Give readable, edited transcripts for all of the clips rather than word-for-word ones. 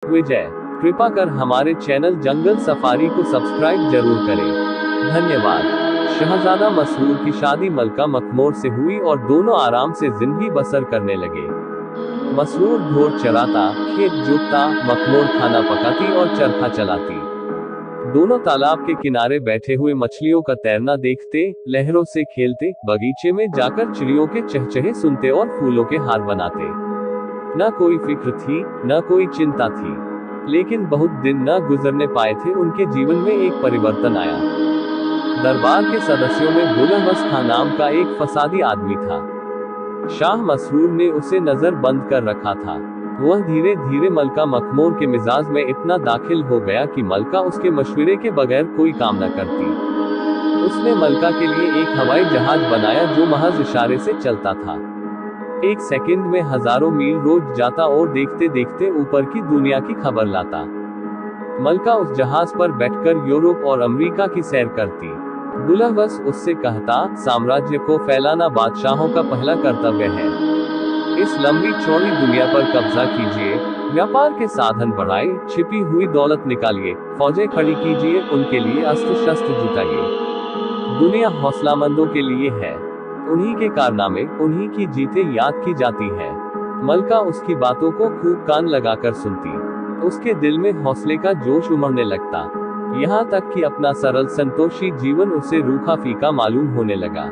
विजय। कृपा कर हमारे चैनल जंगल सफारी को सब्सक्राइब जरूर करें। धन्यवाद। शहजादा मसरूर की शादी मलका मखमोर से हुई और दोनों आराम से जिंदगी बसर करने लगे। मसरूर ढोर चराता, खेत जोतता, मखमोर खाना पकाती और चरखा चलाती। दोनों तालाब के किनारे बैठे हुए मछलियों का तैरना देखते, लहरों से खेलते, बगीचे में जाकर चिड़ियों के चहचहे सुनते और फूलों के हार बनाते। न कोई फिक्र थी, न कोई चिंता थी। लेकिन बहुत दिन न गुजरने पाए थे उनके जीवन में एक परिवर्तन आया। दरबार के सदस्यों में बुलहवस खां नाम का एक फसादी आदमी था। शाह मसरूर ने उसे नजर बंद कर रखा था। वह धीरे धीरे मलका मखमोर के मिजाज में इतना दाखिल हो गया कि मलका उसके मशवरे के बगैर कोई काम न करती। उसने मलका के लिए एक हवाई जहाज बनाया जो महज इशारे से चलता था। एक सेकंड में हजारों मील रोज जाता और देखते देखते ऊपर की दुनिया की खबर लाता। मलका उस जहाज पर बैठकर यूरोप और अमेरिका की सैर करती। बुलहवस उससे कहता, साम्राज्य को फैलाना बादशाहों का पहला कर्तव्य है। इस लंबी चौड़ी दुनिया पर कब्जा कीजिए, व्यापार के साधन बढ़ाइए, छिपी हुई दौलत निकालिए, फौजें खड़ी कीजिए, उनके लिए अस्त्र शस्त्र जुटाइए। दुनिया हौसलामंदों के लिए है। उन्हीं के कारनामे, उन्हीं की जीतें याद की जाती है। मलका उसकी बातों को खूब कान लगाकर सुनती। उसके दिल में हौसले का जोश उमड़ने लगता। यहाँ तक कि अपना सरल संतोषी जीवन उसे रूखा फीका मालूम होने लगा।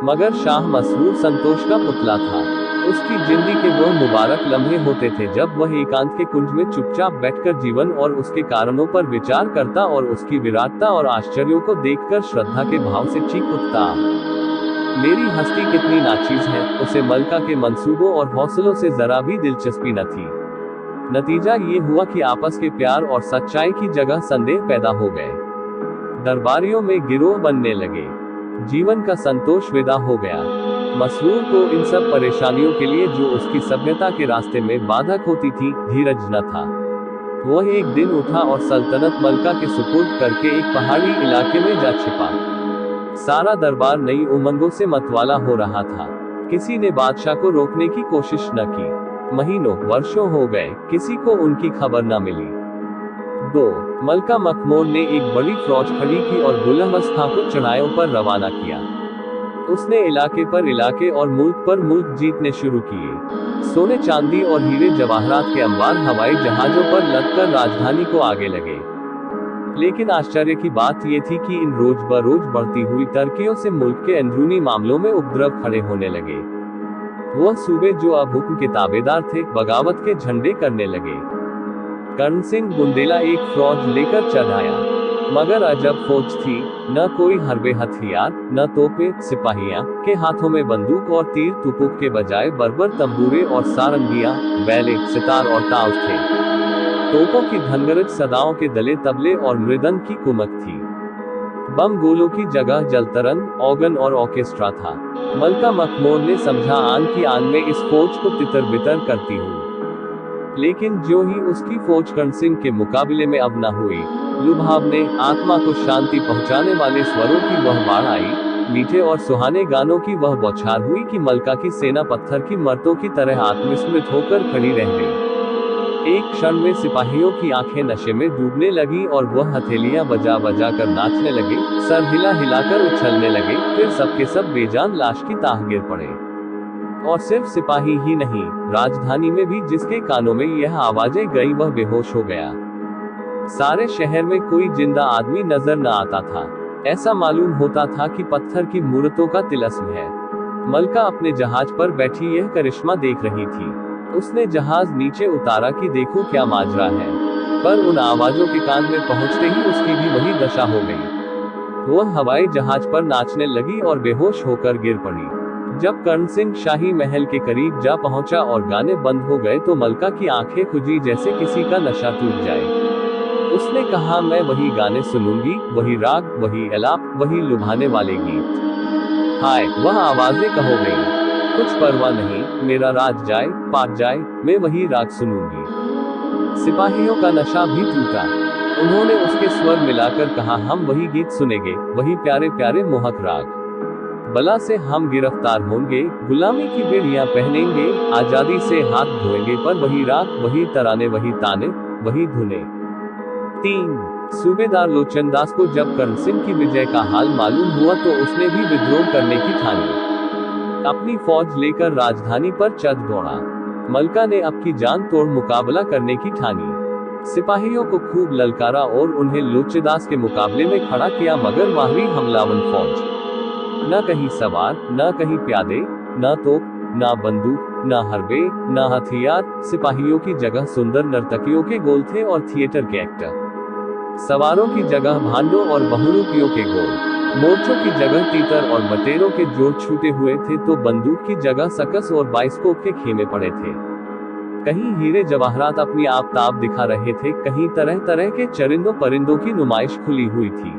मगर शाह मसरूर संतोष का पुतला था। उसकी जिंदगी के वह मुबारक लम्हे होते थे जब वह एकांत के कुंज में चुपचाप बैठकर जीवन और उसके कारणों पर विचार करता और उसकी विराटता और आश्चर्यों को देखकर श्रद्धा के भाव से चीख उठता, मेरी हस्ती कितनी नाचीज है। उसे मलका के मंसूबों और हौसलों से जरा भी दिलचस्पी न थी। नतीजा ये हुआ कि आपस के प्यार और सच्चाई की जगह संदेह पैदा हो गए। दरबारियों में गिरोह बनने लगे। जीवन का संतोष विदा हो गया। मसरूर को इन सब परेशानियों के लिए जो उसकी सभ्यता के रास्ते में बाधक होती थी, धीरज न था। वह एक दिन उठा और सल्तनत मलका के सुपुर्द करके एक पहाड़ी इलाके में जा छिपा। सारा दरबार नई उमंगों से मतवाला हो रहा था। किसी ने बादशाह को रोकने की कोशिश न की। महीनों वर्षों हो गए, किसी को उनकी खबर न मिली। 2. मलका मखमोर ने एक बड़ी फौज खड़ी की और बुलहवस खां को चढ़ाइयों पर रवाना किया। उसने इलाके पर इलाके और मुल्क पर मुल्क जीतने शुरू किए। सोने चांदी और हीरे जवाहरात के अंबार हवाई जहाजों पर लदकर राजधानी को आगे लगे। लेकिन आश्चर्य की बात यह थी कि इन रोज बरोज बढ़ती हुई तरक्कियों से मुल्क के अंदरूनी मामलों में उपद्रव खड़े होने लगे। वह सूबे जो अब हुक्म के ताबेदार थे, बगावत के झंडे करने लगे। कर्ण सिंह बुंदेला एक फौज लेकर चढ़ आया। मगर अजब फौज थी, न कोई हरबे हथियार, न तोपे, सिपाहियां के हाथों में बंदूक और तीर तुपुक के बजाय बर्बर तंबूरे और सारंगियां, बैले, सितार और ताव थे। तोपों की धनगरज, सदाओं के दले तबले और मृदंग की कुमक थी। बम गोलों की जगह जलतरंग, ऑर्गन और ऑर्केस्ट्रा था। मलका मखमोर ने समझा आन की आन में इस फौज को तितर बितर करती हूँ। लेकिन जो ही उसकी फौज कर्ण सिंह के मुकाबले में अब न हुई। लुभावने, आत्मा को शांति पहुंचाने वाले स्वरों की वह बाढ़ आई, मीठे और सुहाने गानों की वह बौछार हुई कि मलका की सेना पत्थर की मर्तों की तरह आत्मविस्मृत होकर खड़ी रह गई। एक क्षण में सिपाहियों की आंखें नशे में डूबने लगी और वह हथेलियां बजा बजा कर नाचने लगे, सर हिला हिलाकर उछलने लगे। फिर सबके सब बेजान लाश की ताह गिर पड़े। और सिर्फ सिपाही ही नहीं, राजधानी में भी जिसके कानों में यह आवाजें गई वह बेहोश हो गया। सारे शहर में कोई जिंदा आदमी नजर न आता था। ऐसा मालूम होता था कि पत्थर की मूर्तों का तिलस्म है। मलका अपने जहाज पर बैठी यह करिश्मा देख रही थी। उसने जहाज नीचे उतारा कि देखो क्या माजरा है। पर उन आवाजों के कान में पहुंचते ही उसकी भी वही दशा हो गई। वह हवाई जहाज पर नाचने लगी और बेहोश होकर गिर पड़ी। जब कर्ण सिंह शाही महल के करीब जा पहुंचा और गाने बंद हो गए तो मलका की आंखें खुजी जैसे किसी का नशा टूट जाए। उसने कहा, मैं वही गाने सुनूंगी, वही राग, वही अलाप, वही लुभाने वाले गीत। हाय, वह आवाजें कहो गई, कुछ परवाह नहीं, मेरा राज जाए, पाट जाए, मैं वही राग सुनूंगी। सिपाहियों का नशा भी टूटा। उन्होंने उसके स्वर मिलाकर कहा, हम वही गीत सुनेंगे, वही प्यारे प्यारे मोहक राग। बला से हम गिरफ्तार होंगे, गुलामी की बेड़ियां पहनेंगे, आजादी से हाथ धोएंगे, पर वही राग, वही तराने, वही ताने, वही धुने। 3 सूबेदार लोचनदास को जब कर्ण सिंह की विजय का हाल मालूम हुआ तो उसने भी विद्रोह करने की ठानी। अपनी फौज लेकर राजधानी पर चढ़ दौड़ा। मलका ने अब की जान तोड़ मुकाबला करने की ठानी। सिपाहियों को खूब ललकारा और उन्हें लोचनदास के मुकाबले में खड़ा किया, मगर माहरी हमलावन फौज, न कहीं सवार, न कहीं प्यादे, न तोप, न बंदूक, न हरबे, न हथियार। सिपाहियों की जगह सुंदर नर्तकियों के गोल थे और थिएटर के एक्टर। सवारों की जगह भांडों और बहुरूपियों के गोल। मोर्चों की जगह तीतर और बटेरों के जोड़ छूटे हुए थे तो बंदूक की जगह सकस और बाइस्कोप के खेमे पड़े थे। कहीं हीरे जवाहरात अपनी आफताब दिखा रहे थे, कहीं तरह तरह के चरिंदों परिंदों की नुमाइश खुली हुई थी।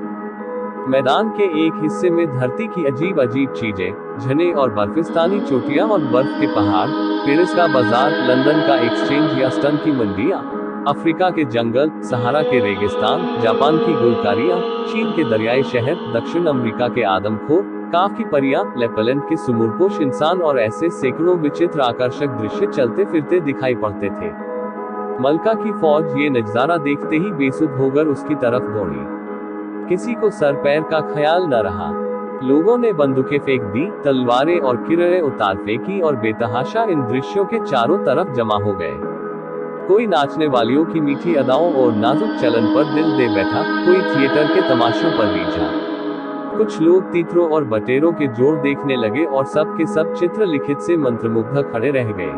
मैदान के एक हिस्से में धरती की अजीब अजीब चीजें, झरने और बर्फिस्तानी चोटियां और बर्फ के पहाड़, पेरिस का बाजार, लंदन का एक्सचेंज या स्टन की मंडियां, अफ्रीका के जंगल, सहारा के रेगिस्तान, जापान की गुलकारियां, चीन के दरियाई शहर, दक्षिण अमेरिका के आदमखोर, काफ की परियां, लेपलैंड के सुमुरपोश इंसान और ऐसे सैकड़ों विचित्र आकर्षक दृश्य चलते फिरते दिखाई पड़ते थे। मलका की फौज ये नजारा देखते ही बेसुध होकर उसकी तरफ दौड़ी। किसी को सर पैर का ख्याल न रहा। लोगों ने बंदूकें फेंक दी, तलवारें और किररें उतार फेंकी और बेतहाशा इन दृश्यों के चारों तरफ जमा हो गए। कोई नाचने वालियों की मीठी अदाओं और नाजुक चलन पर दिल दे बैठा, कोई थिएटर के तमाशों पर रीझा। कुछ लोग तीतरों और बटेरों के जोड़ देखने लगे और सब के सब चित्र लिखित से मंत्रमुग्ध खड़े रह गए।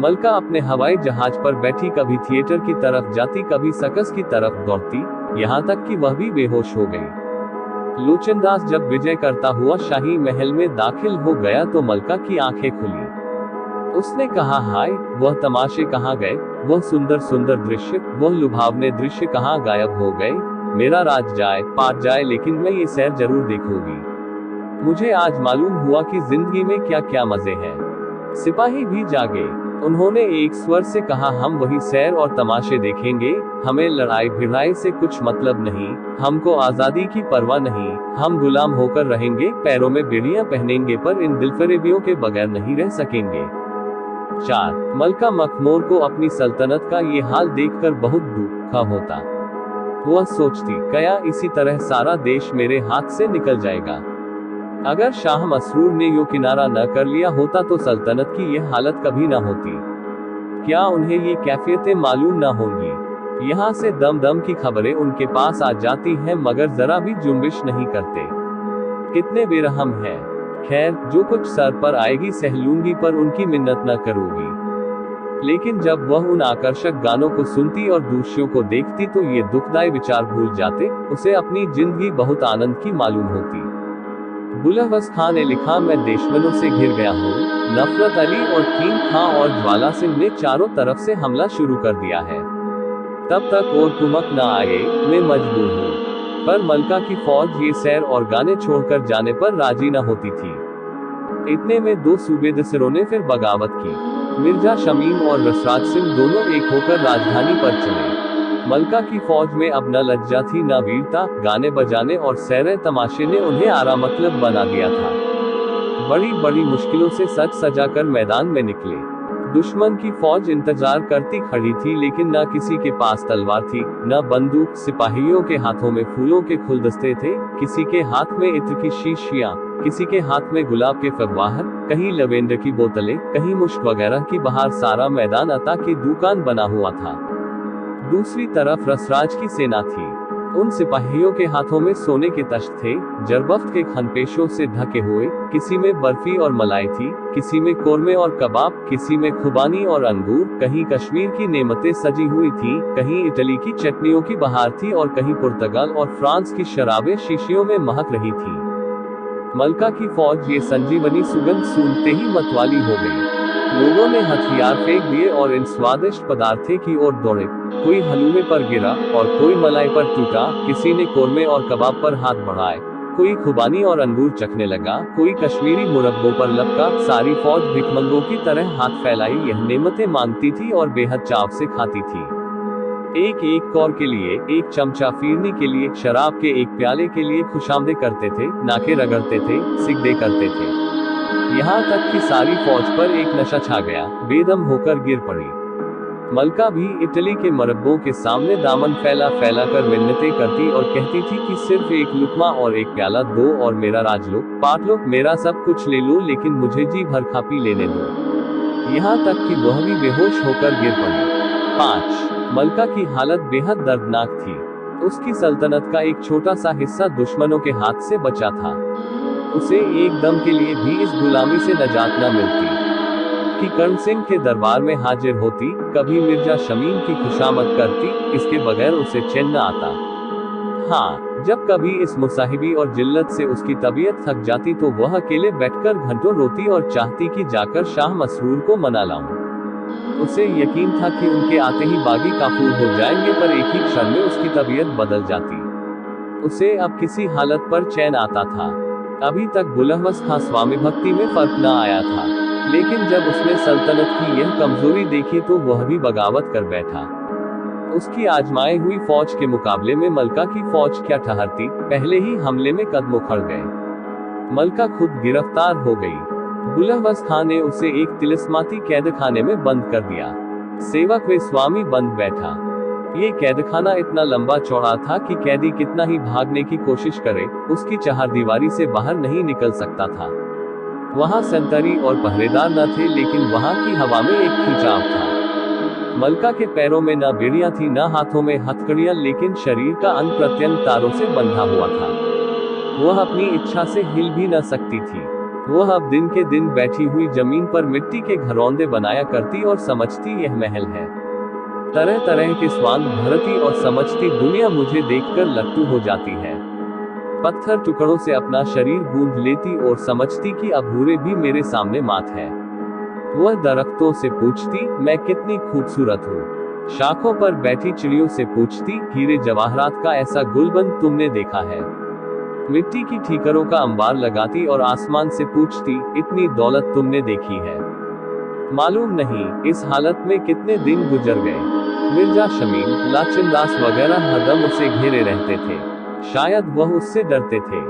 मलका अपने हवाई जहाज पर बैठी कभी थिएटर की तरफ जाती, कभी सकस की तरफ दौड़ती, यहाँ तक कि वह भी बेहोश हो गई। लोचनदास जब विजय करता हुआ शाही महल में दाखिल हो गया तो मलका की आंखें खुली। उसने कहा, हाय, वह तमाशे कहाँ गए, वह सुंदर सुंदर दृश्य, वह लुभावने दृश्य कहाँ गायब हो गए। मेरा राज जाए, पाट जाए, लेकिन मैं ये सैर जरूर देखूंगी। मुझे आज मालूम हुआ कि जिंदगी में क्या क्या मजे हैं। सिपाही भी जागे। उन्होंने एक स्वर से कहा, हम वही सैर और तमाशे देखेंगे, हमें लड़ाई भिड़ाई से कुछ मतलब नहीं, हमको आजादी की परवाह नहीं, हम गुलाम होकर रहेंगे, पैरों में बेड़ियां पहनेंगे, पर इन दिलफरेबियों के बगैर नहीं रह सकेंगे। 4 मलका मखमूर को अपनी सल्तनत का ये हाल देखकर बहुत दुख होता। वह सोचती, क्या इसी तरह सारा देश मेरे हाथ से निकल जाएगा। अगर शाह मसरूर ने यो किनारा न कर लिया होता तो सल्तनत की यह हालत कभी न होती। क्या उन्हें ये कैफियतें मालूम न होंगी। यहाँ से दम दम की खबरें उनके पास आ जाती हैं, मगर जरा भी जुम्बिश नहीं करते। कितने बेरहम हैं। खैर, जो कुछ सर पर आएगी सह लूंगी, पर उनकी मिन्नत न करूंगी। लेकिन जब वह उन आकर्षक गानों को सुनती और दूसरों को देखती तो ये दुखदायी विचार भूल जाते, उसे अपनी जिंदगी बहुत आनंद की मालूम होती। बुलहवस खां ने लिखा, मैं दुश्मनों से घिर गया हूँ। नफरत अली और कीन खां और ज्वाला सिंह ने चारों तरफ से हमला शुरू कर दिया है। तब तक और कुमक न आए, मैं मजबूर हूँ। पर मलका की फौज ये सैर और गाने छोड़कर जाने पर राजी न होती थी। इतने में 2 सूबेदारों ने फिर बगावत की। मिर्जा शमीम और रसराज सिंह दोनों एक होकर राजधानी पर चले। मलका की फौज में अब न लज्जा थी न वीरता, गाने बजाने और सैर तमाशे ने उन्हें आरा मतलब बना दिया था। बड़ी बड़ी मुश्किलों से सज सजाकर मैदान में निकले। दुश्मन की फौज इंतजार करती खड़ी थी, लेकिन न किसी के पास तलवार थी, न बंदूक। सिपाहियों के हाथों में फूलों के गुलदस्ते थे, किसी के हाथ में इत्र की शीशियां, किसी के हाथ में गुलाब के फव्वार, कहीं लवेंडर की बोतलें, कहीं मुश्क वगैरह की बहार। सारा मैदान अता की दुकान बना हुआ था। दूसरी तरफ रसराज की सेना थी। उन सिपाहियों के हाथों में सोने के तख्त थे, जरबफ्त के खनपेशों से ढके हुए। किसी में बर्फी और मलाई थी, किसी में कोरमे और कबाब, किसी में खुबानी और अंगूर। कहीं कश्मीर की नेमतें सजी हुई थी, कहीं इटली की चटनियों की बहार थी और कहीं पुर्तगाल और फ्रांस की शराबें शीशियों में महक रही थी। मलका की फौज ये संजीवनी सुगंध सूंघते ही मतवाली हो गई। लोगों ने हथियार फेंक दिए और इन स्वादिष्ट पदार्थों की ओर दौड़े। कोई हलूमे पर गिरा और कोई मलाई पर टूटा, किसी ने कोरमे और कबाब पर हाथ बढ़ाए, कोई खुबानी और अंगूर चखने लगा, कोई कश्मीरी मुरब्बों पर लपका। सारी फौज भिखमंगों की तरह हाथ फैलाई यह नेमतें मांगती थी और बेहद चाव से खाती थी। एक एक कौर के लिए, एक चमचा फिरनी के लिए, शराब के एक प्याले के लिए खुशामदे करते थे, नाके रगड़ते थे, सिगदे करते थे। यहाँ तक कि सारी फौज पर एक नशा छा गया, बेदम होकर गिर पड़ी। मलका भी इटली के मरब्बों के सामने दामन फैला फैला कर मिन्नतें करती और कहती थी कि सिर्फ एक लुकमा और एक प्याला दो और मेरा राज लो, पाट लो, मेरा सब कुछ ले लो, लेकिन मुझे जी भर खा पी लेने दो। यहाँ तक कि वह भी बेहोश होकर गिर पड़ी। 5. मलका की हालत बेहद दर्दनाक थी। उसकी सल्तनत का एक छोटा सा हिस्सा दुश्मनों के हाथ से बचा था। उसे एक दम के लिए भी इस गुलामी से नजात न मिलती कि कर्ण सिंह के दरबार में हाजिर होती, कभी मिर्जा शमीम की खुशामद करती, इसके बगैर उसे चैन न आता। हाँ, जब कभी इस मुसाहिबी और जिल्लत से उसकी तबीयत थक जाती तो वह अकेले बैठकर घंटों रोती और चाहती कि जाकर शाह मसरूर को मना लाऊं। उसे यकीन था कि उनके आते ही बागी काफूर हो जाएंगे, पर एक ही क्षण में उसकी तबीयत बदल जाती। उसे अब किसी हालत पर चैन आता था। अभी तक बुलहवस खां स्वामी भक्ति में फर्क न आया था, लेकिन जब उसने सल्तनत की यह कमजोरी देखी तो वह भी बगावत कर बैठा। उसकी आजमाई हुई फौज के मुकाबले में मलका की फौज क्या ठहरती, पहले ही हमले में कदम उखड़ गए। मलका खुद गिरफ्तार हो गई। बुलहवस खां ने उसे एक तिलिस्माती कैदखाने में बंद कर दिया। सेवक वे स्वामी बंद बैठा। ये कैदखाना इतना लंबा चौड़ा था कि कैदी कितना ही भागने की कोशिश करे, उसकी चहारदीवारी से बाहर नहीं निकल सकता था। वहाँ संतरी और पहरेदार न थे, लेकिन वहाँ की हवा में एक खिंचाव था। मलका के पैरों में न बेड़ियां थी, न हाथों में हथकड़ियां, लेकिन शरीर का अंग प्रत्यंग तारों से बंधा हुआ था। वह अपनी इच्छा से हिल भी न सकती थी। वह अब दिन के दिन बैठी हुई जमीन पर मिट्टी के घरौंदे बनाया करती और समझती यह महल है। तरह तरह के स्वांग भरती और समझती दुनिया मुझे देखकर लट्टू हो जाती है। पत्थर टुकड़ों से अपना शरीर गूंथ लेती और समझती कि अभूरे भी मेरे सामने मात है। वह दरख्तों से पूछती, मैं कितनी खूबसूरत हूँ। शाखों पर बैठी चिड़ियों से पूछती, हीरे जवाहरात का ऐसा गुलबंद तुमने देखा है। मिट्टी की ठीकरों का अंबार लगाती और आसमान से पूछती, इतनी दौलत तुमने देखी है। मालूम नहीं इस हालत में कितने दिन गुजर गए। मिर्जा शमीम, लाचिनदास वगैरह हरदम उसे घेरे रहते थे। शायद वह उससे डरते थे,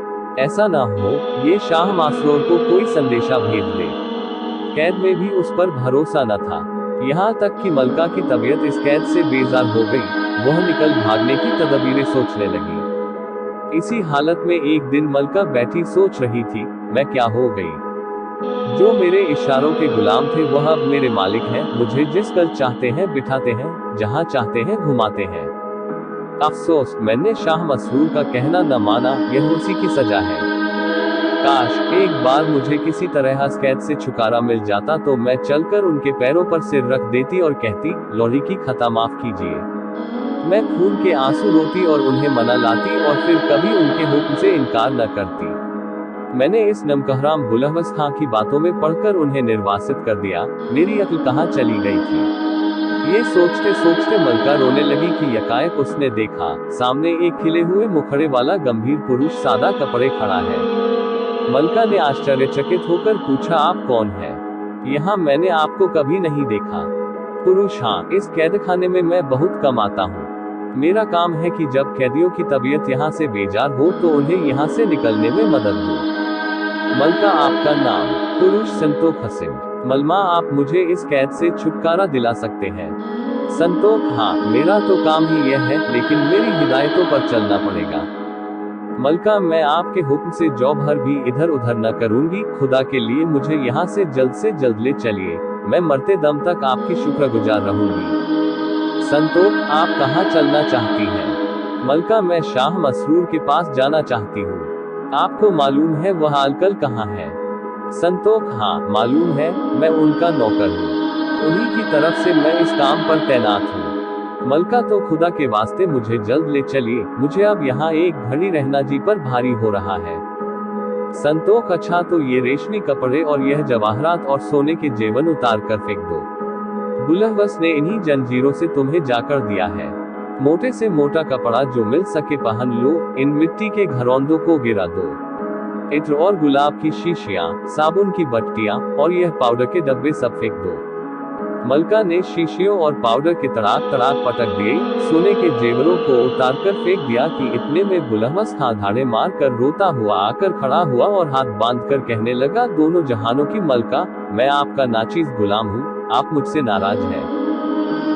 ऐसा ना हो ये शाह मसरूर को कोई संदेशा भेज दे। कैद में भी उस पर भरोसा न था। यहाँ तक कि मलका की तबीयत इस कैद से बेजार हो गई। वह निकल भागने की तदबीरें सोचने लगी। इसी हालत में एक दिन मलका बैठी सोच रही थी, मैं क्या हो गई। जो मेरे इशारों के गुलाम थे वह अब मेरे मालिक हैं। मुझे जिस कल चाहते हैं बिठाते हैं, जहां चाहते हैं घुमाते हैं। अफसोस मैंने शाह मसरूर का कहना न माना, यह उसी की सजा है। काश एक बार मुझे किसी तरह इस कैद से छुटकारा मिल जाता तो मैं चलकर उनके पैरों पर सिर रख देती और कहती, लोरी की खता माफ कीजिए। मैं खून के आंसू रोती और उन्हें मना लाती और फिर कभी उनके हुक्म से इनकार न करती। मैंने इस नमकहराम बुलहवस खां की बातों में पढ़कर उन्हें निर्वासित कर दिया। मेरी अक्ल कहाँ चली गई थी। ये सोचते सोचते मलका रोने लगी कि यकायक उसने देखा, सामने एक खिले हुए मुखड़े वाला गंभीर पुरुष सादा कपड़े खड़ा है। मलका ने आश्चर्यचकित होकर पूछा, आप कौन है? यहाँ मैंने आपको कभी नहीं देखा। पुरुष, हाँ, इस कैदखाने में मैं बहुत कम आता हूँ। मेरा काम है कि जब कैदियों की तबीयत यहाँ से बेजार हो तो उन्हें यहाँ से निकलने में मदद दूं। मलका, आपका नाम? पुरुष, संतोख हसन। मलमा, आप मुझे इस कैद से छुटकारा दिला सकते हैं? संतोख, हाँ, मेरा तो काम ही यह है, लेकिन मेरी हिदायतों पर चलना पड़ेगा। मलका, मैं आपके हुक्म से जौ भर भी इधर उधर न करूंगी। खुदा के लिए मुझे यहाँ से जल्द ले चलिए। मैं मरते दम तक आपकी शुक्रगुजार रहूंगी। संतोख, आप कहाँ चलना चाहती हैं? मलका, मैं शाह मसरूर के पास जाना चाहती हूँ। आपको मालूम है वह आजकल कहाँ है? संतोख, हाँ, मालूम है, मैं उनका नौकर हूँ। उन्हीं की तरफ से मैं इस काम पर तैनात हूँ। मलका, तो खुदा के वास्ते मुझे जल्द ले चलिए। मुझे अब यहाँ एक घड़ी रहना जी पर भारी हो रहा है। संतोख, अच्छा, तो ये रेशमी कपड़े और यह जवाहरात और सोने के जेवन उतार कर फेंक दो। बुलहवस ने इन्हीं जंजीरों से तुम्हें जाकर दिया है। मोटे से मोटा कपड़ा जो मिल सके पहन लो। इन मिट्टी के घरौंदों को गिरा दो। इत्र और गुलाब की शीशियां, साबुन की बट्टियां और यह पाउडर के डब्बे सब फेंक दो। मलका ने शीशियों और पाउडर के तड़ाक तड़ाक पटक दिए, सोने के जेवरों को उतारकर फेंक दिया कि इतने में बुलहवस धाड़े मार कर रोता हुआ आकर खड़ा हुआ और हाथ बांधकर कहने लगा, दोनों जहानों की मलका, मैं आपका नाचीज गुलाम हूँ, आप मुझसे नाराज हैं।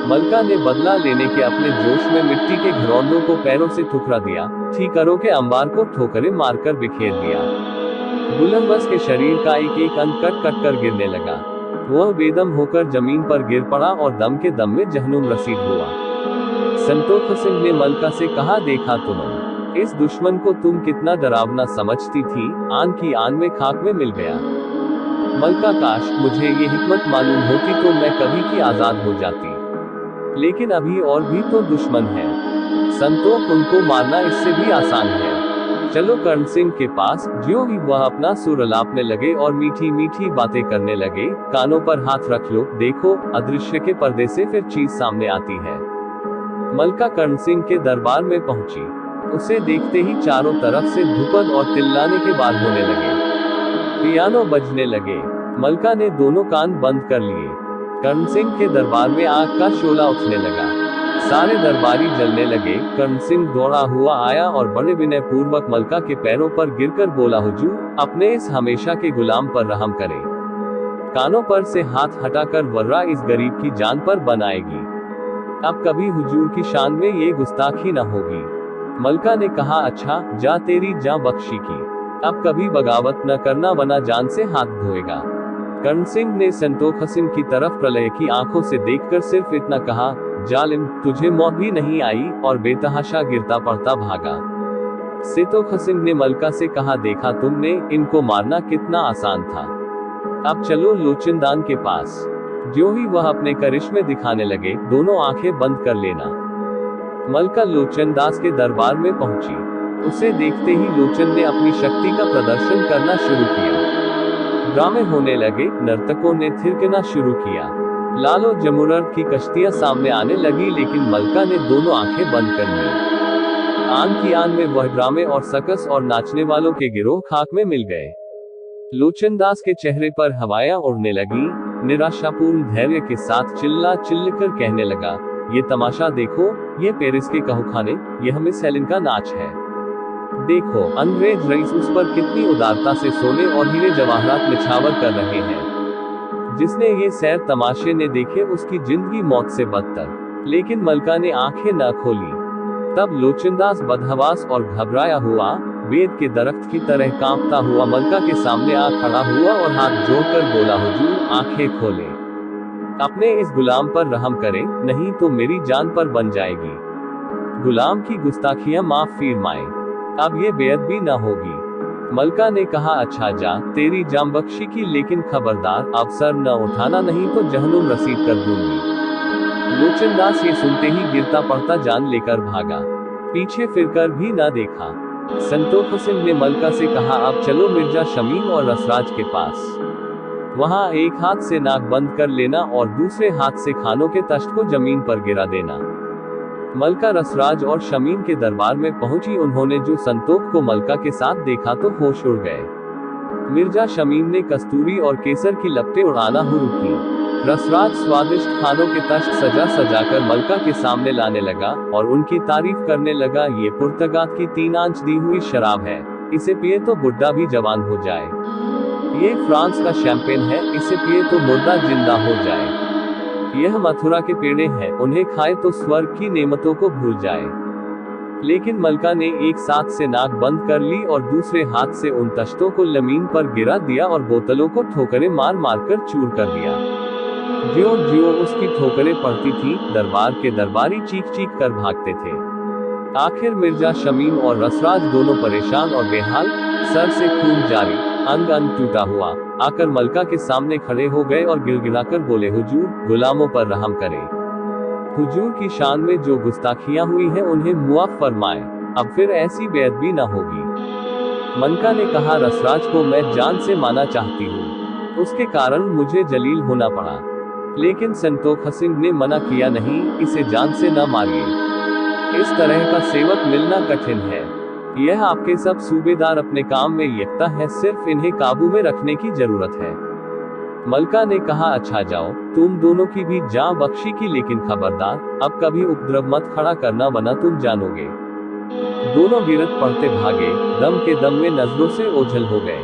मलका ने बदला लेने के अपने जोश में मिट्टी के घरौंदों को पैरों से ठुकरा दिया, ठीकरों के अंबार को ठोकरें मारकर बिखेर दिया। बुलहवस के शरीर का एक एक अंग कट कट कर गिरने लगा। वह बेदम होकर जमीन पर गिर पड़ा और दम के दम में जहन्नुम रसीद हुआ। संतोख सिंह ने मलका से कहा, देखा तुमने, इस दुश्मन को तुम कितना डरावना समझती थी, आन की आन में खाक में मिल गया। मलका, काश मुझे ये हिकमत मालूम होती तो मैं कभी की आजाद हो जाती, लेकिन अभी और भी तो दुश्मन है। संतोख, उनको मारना इससे भी आसान है। चलो कर्ण सिंह के पास। ज्यों ही वह अपना सुर अलापने लगे और मीठी मीठी बातें करने लगे, कानों पर हाथ रख लो, देखो, अदृश्य के पर्दे से फिर चीज सामने आती है। मलका कर्ण सिंह के दरबार में पहुंची। उसे देखते ही चारों तरफ से धुपद और तिल्लाने के बाद होने लगे, पियानो बजने लगे। मलका ने दोनों कान बंद कर लिए। कर्ण सिंह के दरबार में आग का शोला उठने लगा, सारे दरबारी जलने लगे। कर्ण सिंह दौड़ा हुआ आया और बड़े विनय पूर्वक मलका के पैरों पर गिरकर बोला, हुजूर, अपने इस हमेशा के गुलाम पर रहम करें। कानों पर से हाथ हटाकर वर्रा इस गरीब की जान पर बनाएगी। अब कभी हुजूर की शान में ये गुस्ताखी न होगी। मलका ने कहा, अच्छा, जा तेरी जान बख्शी की, अब कभी बगावत न करना वरना जान से हाथ धोएगा। कर्ण सिंह ने संतोख सिंह की तरफ प्रलय की आंखों से देखकर सिर्फ इतना कहा, जालिम, तुझे मौत भी नहीं आई, और बेतहाशा गिरता पड़ता भागा। संतोख सिंह ने मलका से कहा, देखा तुमने, इनको मारना कितना आसान था। अब चलो लोचनदान के पास। जो ही वह अपने करिश्मे दिखाने लगे, दोनों आंखें बंद कर लेना। मलका लोचनदास के दरबार में पहुंची। उसे देखते ही लोचन ने अपनी शक्ति का प्रदर्शन करना शुरू किया। ड्रामे होने लगे, नर्तकों ने थिरकना शुरू किया। लालो जमुरर्द की कश्तियां सामने आने लगी, लेकिन मलका ने दोनों आंखें बंद कर ली। आन की आन में वह ड्रामे और सकस और नाचने वालों के गिरोह खाक में मिल गए। लोचनदास के चेहरे पर हवाएं उड़ने लगी। निराशापूर्ण धैर्य के साथ चिल्ला चिल्लाकर कहने लगा, ये तमाशा देखो, ये पेरिस के कहूखाने, यह मिस हेलेन का नाच है। देखो, अंग्रेज रईस उस पर कितनी उदारता से सोने और हीरे जवाहरात निछावर कर रहे हैं। जिसने ये सैर तमाशे ने देखे, उसकी जिंदगी मौत से बदतर। लेकिन मलका ने आंखें न खोली। तब लोचनदास बदहवास और घबराया हुआ, वेद के दरख्त की तरह कांपता हुआ मलका के सामने आ खड़ा हुआ और हाथ जोड़कर बोला, हुजूर, आंखें खोले, अपने इस गुलाम पर रहम करें, नहीं तो मेरी जान पर बन जाएगी। गुलाम की गुस्ताखियां माफ फरमाएं, अब ये बेअदबी न होगी। मलका ने कहा, अच्छा जा, तेरी जान बख्शी की, लेकिन खबरदार, अब सर न उठाना, नहीं तो जहन्नुम रसीद कर दूंगी। लोचनदास ये सुनते ही गिरता पड़ता जान लेकर भागा, पीछे फिरकर भी न देखा। संतोख सिंह ने मलका से कहा, अब चलो मिर्जा शमीम और रसराज के पास। वहां एक हाथ से नाक बंद कर लेना और दूसरे हाथ से खानों के तश्त को जमीन पर गिरा देना। मलका रसराज और शमीम के दरबार में पहुंची। उन्होंने जो संतोख को मलका के साथ देखा तो होश उड़ गए। मिर्जा शमीम ने कस्तूरी और केसर की लपटें उड़ाना शुरू की। रसराज स्वादिष्ट खानों के तश्त सजा सजाकर मलका के सामने लाने लगा और उनकी तारीफ करने लगा, ये पुर्तगाल की 3 आंच दी हुई शराब है, इसे पिए तो बुढ़ा भी जवान हो जाए। ये फ्रांस का शैंपेन है, इसे पिए तो मुर्दा जिंदा हो जाए। यह मथुरा के पेड़े हैं, उन्हें खाए तो स्वर्ग की नेमतों को भूल जाए। लेकिन मलका ने एक साथ से नाक बंद कर ली और दूसरे हाथ से उन तश्तों को जमीन पर गिरा दिया और बोतलों को ठोकरें मार मार कर चूर कर दिया। ज्यों ज्यों उसकी ठोकरें पड़ती थी, दरबार के दरबारी चीख चीख कर भागते थे। आखिर मिर्जा शमीम और रसराज दोनों परेशान और बेहाल, सर से खून जारी, अंग अंग टूटा हुआ, आकर मलका के सामने खड़े हो गए और गिड़गिड़ाकर बोले, हुजूर, गुलामों पर रहम करें। हुजूर की शान में जो गुस्ताखियां हुई हैं उन्हें मुआफ फरमाएं, अब फिर ऐसी बेअदबी न होगी। मलका ने कहा, रसराज को मैं जान से माना चाहती हूँ, उसके कारण मुझे जलील होना पड़ा, लेकिन संतोख सिंह ने मना किया, नहीं, इसे जान से न मारिए, इस तरह का सेवक मिलना कठिन है। यह आपके सब सूबेदार अपने काम में यकता है, सिर्फ इन्हें काबू में रखने की जरूरत है। मलका ने कहा, अच्छा जाओ, तुम दोनों की भी जान बख्शी की, लेकिन खबरदार, अब कभी उपद्रव मत खड़ा करना वरना तुम जानोगे। दोनों गिरत पड़ते भागे, दम के दम में नजरों से ओझल हो गए।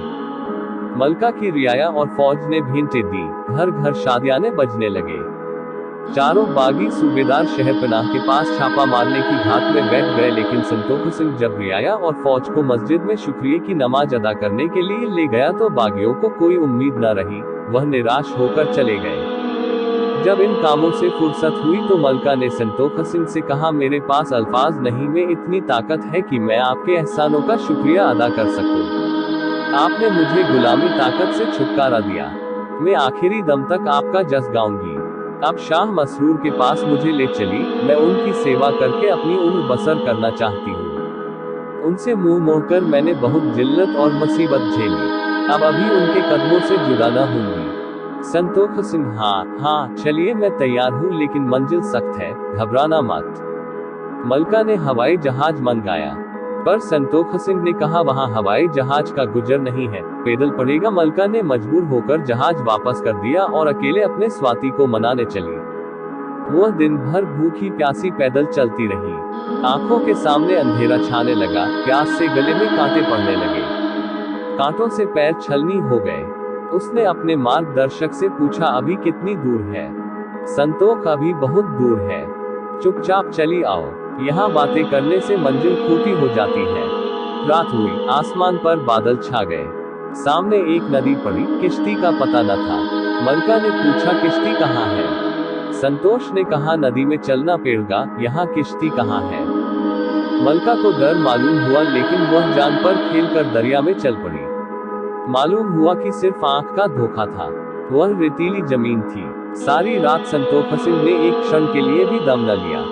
मलका की रियाया और फौज ने भेंटें दी, घर घर शादियाने बजने लगे। चारों बागी सूबेदार शहरपनाह के पास छापा मारने की घात में बैठ गए, लेकिन संतोख सिंह जब रियाया और फौज को मस्जिद में शुक्रिया की नमाज अदा करने के लिए ले गया तो बागियों को कोई उम्मीद न रही, वह निराश होकर चले गए। जब इन कामों से फुर्सत हुई तो मलका ने संतोख सिंह से कहा, मेरे पास अल्फाज नहीं, में इतनी ताकत है कि मैं आपके एहसानों का शुक्रिया अदा कर सकूं। आपने मुझे गुलामी ताकत से छुटकारा दिया, मैं आखिरी दम तक आपका जस गाऊंगी। अब शाह मसरूर के पास मुझे ले चली, मैं उनकी सेवा करके अपनी उम्र बसर करना चाहती हूँ। उनसे मुंह मोड़कर मैंने बहुत जिल्लत और मुसीबत झेली, अब अभी उनके कदमों से जुदा न होंगी। संतोख सिंह, हाँ चलिए, मैं तैयार हूँ, लेकिन मंजिल सख्त है, घबराना मत। मलका ने हवाई जहाज मंगाया, पर संतोख सिंह ने कहा, वहाँ हवाई जहाज का गुजर नहीं है, पैदल पड़ेगा। मलका ने मजबूर होकर जहाज वापस कर दिया और अकेले अपने स्वाति को मनाने चली। वह दिन भर भूखी प्यासी पैदल चलती रही। आंखों के सामने अंधेरा छाने लगा, प्यास से गले में कांटे पड़ने लगे, कांटों से पैर छलनी हो गए। उसने अपने मार्गदर्शक से पूछा, अभी कितनी दूर है? संतोख, अभी बहुत दूर है, चुपचाप चली आओ, यहाँ बातें करने से मंजिल खोटी हो जाती है। रात हुई, आसमान पर बादल छा गए, सामने एक नदी पड़ी, किश्ती का पता न था। मलका ने पूछा, किश्ती कहाँ है? संतोष ने कहा, नदी में चलना पड़ेगा, यहाँ किश्ती कहाँ है? मलका को डर मालूम हुआ, लेकिन वह जान पर खेलकर दरिया में चल पड़ी। मालूम हुआ कि सिर्फ आंख का धोखा था, वह रेतीली जमीन थी। सारी रात संतोख सिंह ने एक क्षण के लिए भी दम न लिया।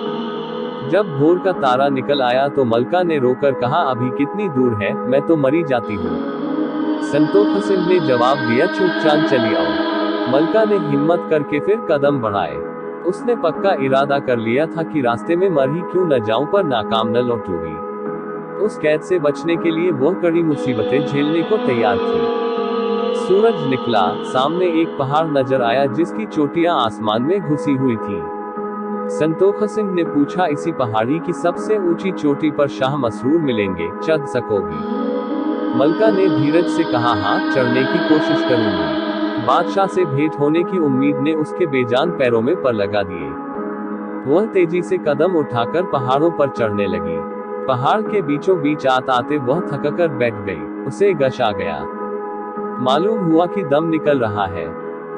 जब भोर का तारा निकल आया तो मलका ने रोकर कहा, अभी कितनी दूर है, मैं तो मरी जाती हूँ। संतोख सिंह ने जवाब दिया, चुपचाप चली आओ। मलका ने हिम्मत करके फिर कदम बढ़ाए। उसने पक्का इरादा कर लिया था कि रास्ते में मर ही क्यों न जाऊं, पर नाकाम न लौटूंगी। उस कैद से बचने के लिए वह कड़ी मुसीबतें झेलने को तैयार थी। सूरज निकला, सामने एक पहाड़ नजर आया जिसकी चोटियां आसमान में घुसी हुई थी। संतोख सिंह ने पूछा, इसी पहाड़ी की सबसे ऊंची चोटी पर शाह मसरूर मिलेंगे, चढ़ सकोगी? मलका ने धीरज से कहा, हाँ, चढ़ने की कोशिश करूंगी। बादशाह से भेंट होने की उम्मीद ने उसके बेजान पैरों में पर लगा दिए। वह तेजी से कदम उठाकर पहाड़ों पर चढ़ने लगी। पहाड़ के बीचों बीच आते वह थककर बैठ गई, उसे गश आ गया। मालूम हुआ कि दम निकल रहा है।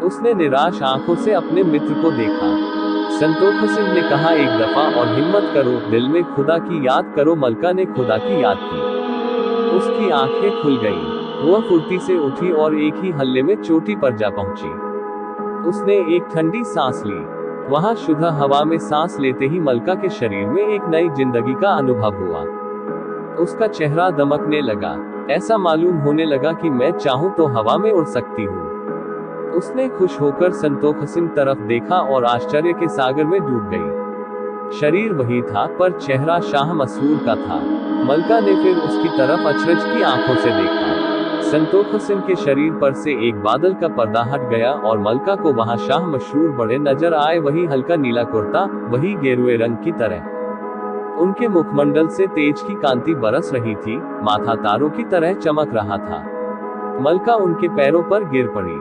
उसने निराश आंखों से अपने मित्र को देखा। संतोख सिंह ने कहा, एक दफा और हिम्मत करो, दिल में खुदा की याद करो। मलका ने खुदा की याद की, उसकी आंखें खुल गईं। वह फुर्ती से उठी और एक ही हल्ले में चोटी पर जा पहुंची। उसने एक ठंडी सांस ली। वहां शुद्ध हवा में सांस लेते ही मलका के शरीर में एक नई जिंदगी का अनुभव हुआ। उसका चेहरा दमकने लगा, ऐसा मालूम होने लगा कि मैं चाहूं तो हवा में उड़ सकती हूँ। उसने खुश होकर संतोख सिंह तरफ देखा और आश्चर्य के सागर में डूब गई। शरीर वही था, पर चेहरा शाह मसरूर का था। मलका ने फिर उसकी तरफ अचरज की आंखों से देखा। संतोख सिंह के शरीर पर से एक बादल का पर्दा हट गया और मलका को वहां शाह मशहूर बड़े नजर आए। वही हल्का नीला कुर्ता, वही गेरुए रंग की तरह। उनके मुखमंडल से तेज की कांति बरस रही थी, माथा तारों की तरह चमक रहा था। मलका उनके पैरों पर गिर पड़ी।